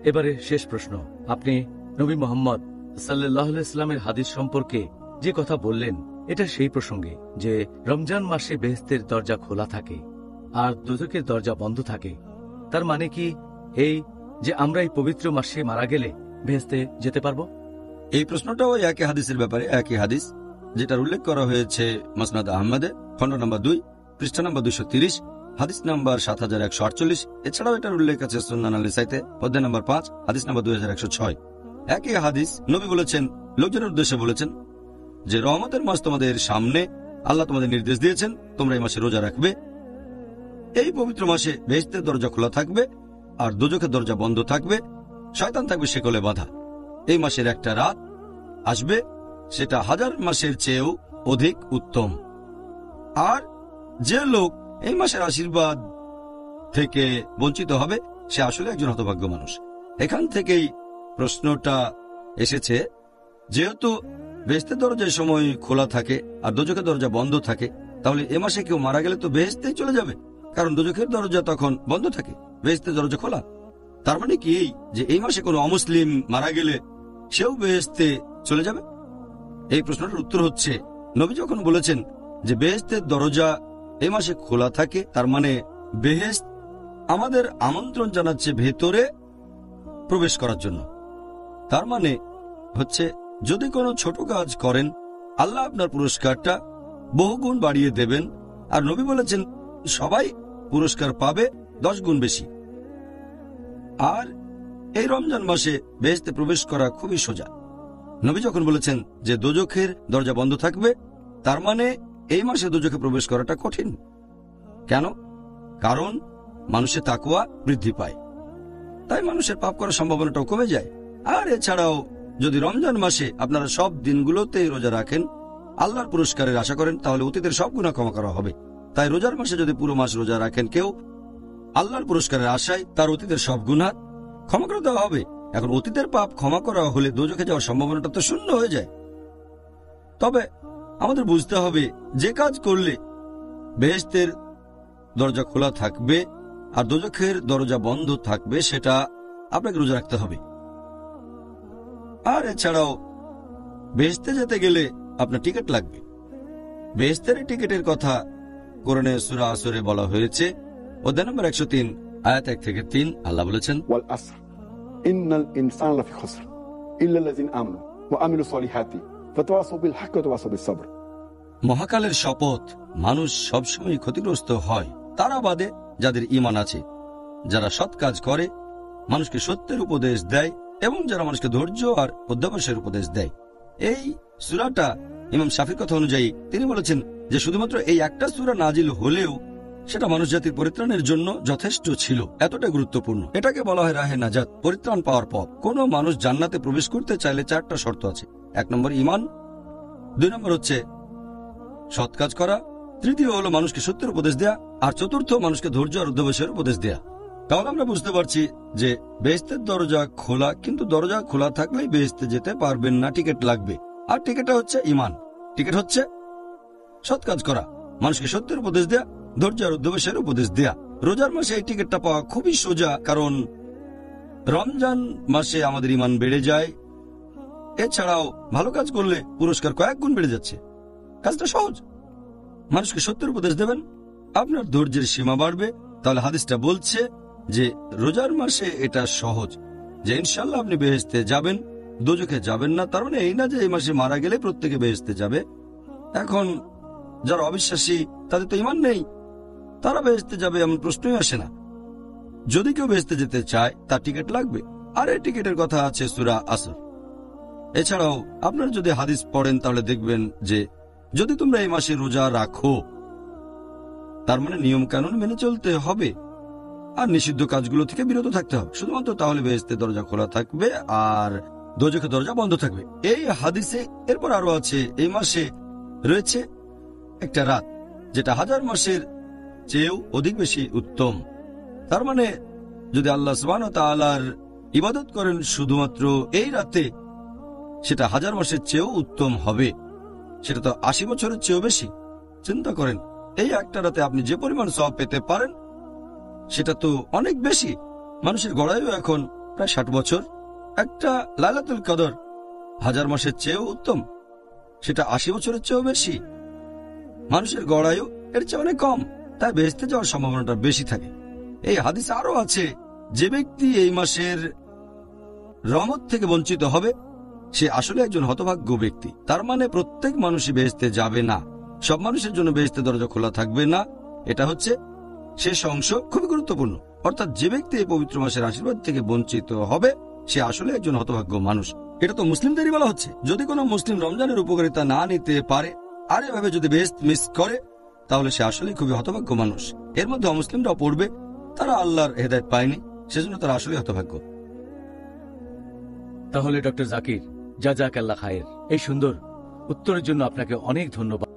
এবারে শেষ প্রশ্ন, আপনি নবী মোহাম্মদ সাল্লাল্লাহু আলাইহি ওয়াসাল্লামের হাদিস সম্পর্কে যে কথা বললেন, এটা সেই প্রসঙ্গে যে রমজান মাসে বেহেশতের দরজা খোলা থাকে আর দোজখের দরজা বন্ধ থাকে। তার মানে কি এই যে আমরা এই পবিত্র মাসে মারা গেলে বেহেশতে যেতে পারবো? এই প্রশ্নটাও একই হাদিসের ব্যাপারে, একই হাদিস যেটার উল্লেখ করা হয়েছে মুসনাদ আহমদে, খণ্ড নম্বর 2, পৃষ্ঠা নম্বর 230, হাদিস নাম্বার 7148। এছাড়াও এটার উল্লেখ আছে সুন্নান আল-নাসাইতে, অধ্যায় নম্বর 5, হাদিস নম্বর 2106। একই হাদিস নবী বলেছেন, লোকজনের উদ্দেশ্যে বলেছেন যে রহমতের মাস তোমাদের সামনে, আল্লাহ তোমাদের নির্দেশ দিয়েছেন তোমরা এই মাসে রোজা রাখবে। এই পবিত্র মাসে বেহেশতের দরজা খোলা থাকবে আর দোজখের দরজা বন্ধ থাকবে, শয়তান থাকবে শিকলে বাঁধা। এই মাসের একটা রাত আসবে, সেটা 1000 মাসের চেয়েও অধিক উত্তম। আর যে লোক এই মাসের আশীর্বাদ থেকে বঞ্চিত হবে সে আসলে একজন হতভাগ্য মানুষ। এখান থেকেই প্রশ্নটা এসেছে, যেহেতু বেহেশতের দরজা সময় খোলা থাকে আর দোজখের দরজা বন্ধ থাকে, তাহলে এ মাসে কেউ মারা গেলে তো বেহেশতেই চলে যাবে, কারণ দোজখের দরজা তখন বন্ধ থাকে, বেহেশতের দরজা খোলা। তার মানে কি এই যে এই মাসে কোনো অমুসলিম মারা গেলে সেও বেহেশতে চলে যাবে? এই প্রশ্নটার উত্তর হচ্ছে, নবী যখন বলেছেন যে বেহেশতের দরজা এই মাসে খোলা থাকে, তার মানে বেহেশত আমাদের আমন্ত্রণ জানাচ্ছে ভেতরে প্রবেশ করার জন্য। তার মানে হচ্ছে, যদি কোনো ছোট কাজ করেন আল্লাহ আপনার পুরস্কারটা বহুগুণ বাড়িয়ে দেবেন। আর নবী বলেছেন সবাই পুরস্কার পাবে 10 গুণ বেশি। আর এই রমজান মাসে বেহেশতে প্রবেশ করা খুবই সোজা। নবী যখন বলেছেন যে দোজখের দরজা বন্ধ থাকবে, তার মানে এই মাসে দোজখে প্রবেশ করাটা কঠিন। কেন? কারণ মানুষের তাকওয়া বৃদ্ধি পায়, তাই মানুষের পাপ করার সম্ভাবনাটাও কমে যায়। আর এছাড়াও যদি রমজান মাসে আপনারা সব দিনগুলোতেই রোজা রাখেন, আল্লাহর পুরস্কারের আশা করেন, তাহলে অতীতের সব গুনাহ ক্ষমা করা হবে। তাই রোজার মাসে যদি পুরো মাস রোজা রাখেন কেউ, আল্লাহর পুরস্কারের আশায় তার অতীতের সব গুনাহ ক্ষমা করে দেওয়া হবে। এখন অতীতের পাপ ক্ষমা করা হলে দোজখে যাওয়ার সম্ভাবনাটা তো শূন্য হয়ে যায়। তবে আমাদের বুঝতে হবে, যে কাজ করলে বেহেশতের দরজা খোলা থাকবে আর দোজখের দরজা বন্ধ থাকবে, সেটা আপনাকে রোজা রাখতে হবে। আর এছাড়াও বেহেশতে যেতে গেলে আপনার টিকিট লাগবে। বেহেশতের টিকিটের কথা কোরআনে সূরা আসরে বলা হয়েছে, অধ্যায় নম্বর 103, আয়াত 1 থেকে 3। আল্লাহ বলেছেন, ওয়াল আসর ইন্নাল ইনসানা লাফি খুসর ইল্লাল্লাযিনা আমানু ওয়া আমিলুস সলিহাতি ফাতাওয়াসাউ বিল হাক্কি ওয়া তাওয়াসাউ বিস সবর। মহাকালের শপথ, মানুষ সবসময় ক্ষতিগ্রস্ত হয় তারা বাদে যাদের ঈমান আছে, যারা সৎ কাজ করে, মানুষকে সত্যের উপদেশ দেয় এবং যারা মানুষকে ধৈর্য আর অধ্যাবসায়ের উপদেশ দেয়। এই সূরাটা ইমাম শাফির কথা অনুযায়ী তিনি বলেছেন যে শুধুমাত্র এই একটা সূরা নাজিল হলেও সেটা মানুষ জাতির পরিত্রাণের জন্য যথেষ্ট ছিল, এতটা গুরুত্বপূর্ণ। এটাকে বলা হয় রাহে নাজাত, পরিত্রাণ পাওয়ার পথ। কোন মানুষ জান্নাতে প্রবেশ করতে চাইলে 4টা শর্ত আছে। 1 নম্বর ঈমান, 2 নম্বর হচ্ছে সৎ কাজ করা, তৃতীয় হলো মানুষকে সত্যের উপদেশ দেয়া, আর চতুর্থ মানুষকে ধৈর্য আর অধ্যবসায়ের উপদেশ দেয়া। তাহলে আমরা বুঝতে পারছি যে বেহেশতের দরজা খোলা, কিন্তু দরজা খোলা থাকলেই বেহেশতে যেতে পারবেন না, টিকিট লাগবে। আর টিকিটটা হচ্ছে ঈমান, টিকিট হচ্ছে সৎ কাজ করা, মানুষকে সত্যের উপদেশ দেয়া, ধৈর্য আর অধ্যবসায়ের উপদেশ দেয়া। রোজার মাসে এই টিকিটটা পাওয়া খুবই সোজা, কারণ রমজান মাসে আমাদের ঈমান বেড়ে যায়। এছাড়াও ভালো কাজ করলে পুরস্কার কয়েক গুণ বেড়ে যাচ্ছে। কাজটা সহজ, মানুষকে সত্যের উপদেশ দেবেন, আপনার ধৈর্যের সীমা বাড়বে। তাহলে হাদিসটা বলছে যে রোজার মাসে এটা সহজ, যে ইনশাল্লাহ আপনি বেহেশতে যাবেন, দোজখে যাবেন না। তার মানে এই না যে এই মাসে মারা গেলে প্রত্যেকে বেহেশতে যাবে। এখন যারা অবিশ্বাসী, তাদের তো ঈমান নেই, তারা বেহেশতে যাবে এমন প্রশ্নই আসে না। যদি কেউ বেহেশতে যেতে চায় তার টিকিট লাগবে, আর এই টিকিটের কথা আছে সূরা আসর। এছাড়াও আপনারা যদি হাদিস পড়েন তাহলে দেখবেন যে যদি তোমরা এই মাসে রোজা রাখো, তার মানে নিয়ম কানুন মেনে চলতে হবে আর নিষিদ্ধ কাজগুলো থেকে বিরত থাকতে হবে শুধুমাত্র, তাহলে বেহেশতের দরজা খোলা থাকবে আর দোজখের দরজা বন্ধ থাকবে। এই হাদিসে এরপর আরো আছে, এই মাসে রয়েছে একটা রাত যেটা 1000 মাসের চেয়েও অধিক বেশি উত্তম। তার মানে যদি আল্লাহ সুবহানাহু ওয়া তাআলার ইবাদত করেন শুধুমাত্র এই রাতে, সেটা 1000 মাসের চেয়েও উত্তম হবে। সেটা তো 80 বছরের চেয়েও বেশি। চিন্তা করেন, এই একটা রাতে আপনি যে পরিমাণ সওয়াব পেতে পারেন সেটা তো অনেক বেশি। মানুষের গড়াইও এখন প্রায় 60 বছর। একটা লাইলাতুল কদর 1000 মাসের চেয়েও উত্তম, সেটা 80 বছরের চেয়েও বেশি। মানুষের গড় আয়ু এর চেয়ে অনেক কম, তাই বেহেশতে যাওয়ার সম্ভাবনাটা বেশি থাকে। এই হাদিস আরো আছে, যে ব্যক্তি এই মাসের রহমত থেকে বঞ্চিত হবে সে আসলে একজন হতভাগ্য ব্যক্তি। তার মানে প্রত্যেক মানুষই বেহেশতে যাবে না, সব মানুষের জন্য বেহেশতের দরজা খোলা থাকবে না। এটা হচ্ছে শেষ অংশ, খুবই গুরুত্বপূর্ণ। অর্থাৎ যে ব্যক্তি এই পবিত্র মাসের আশীর্বাদ থেকে বঞ্চিত হবে সে আসলে একজন হতভাগ্য মানুষ। এটা তো মুসলিমদেরই বলা হচ্ছে। যদি কোনো মুসলিম রমজানের উপকারিতা না নিতে পারে আর এভাবে যদি বেহেশত মিস করে তাহলে সে আসলে খুবই হতভাগ্য মানুষ। এর মধ্যে অমুসলিমরাও পড়বে, তারা আল্লাহর হেদায়েত পায়নি, সেজন্য তারা আসলে হতভাগ্য। তাহলে ডক্টর জাকির, জাযাকাল্লাহ খায়ের, এই সুন্দর উত্তরের জন্য আপনাকে অনেক ধন্যবাদ।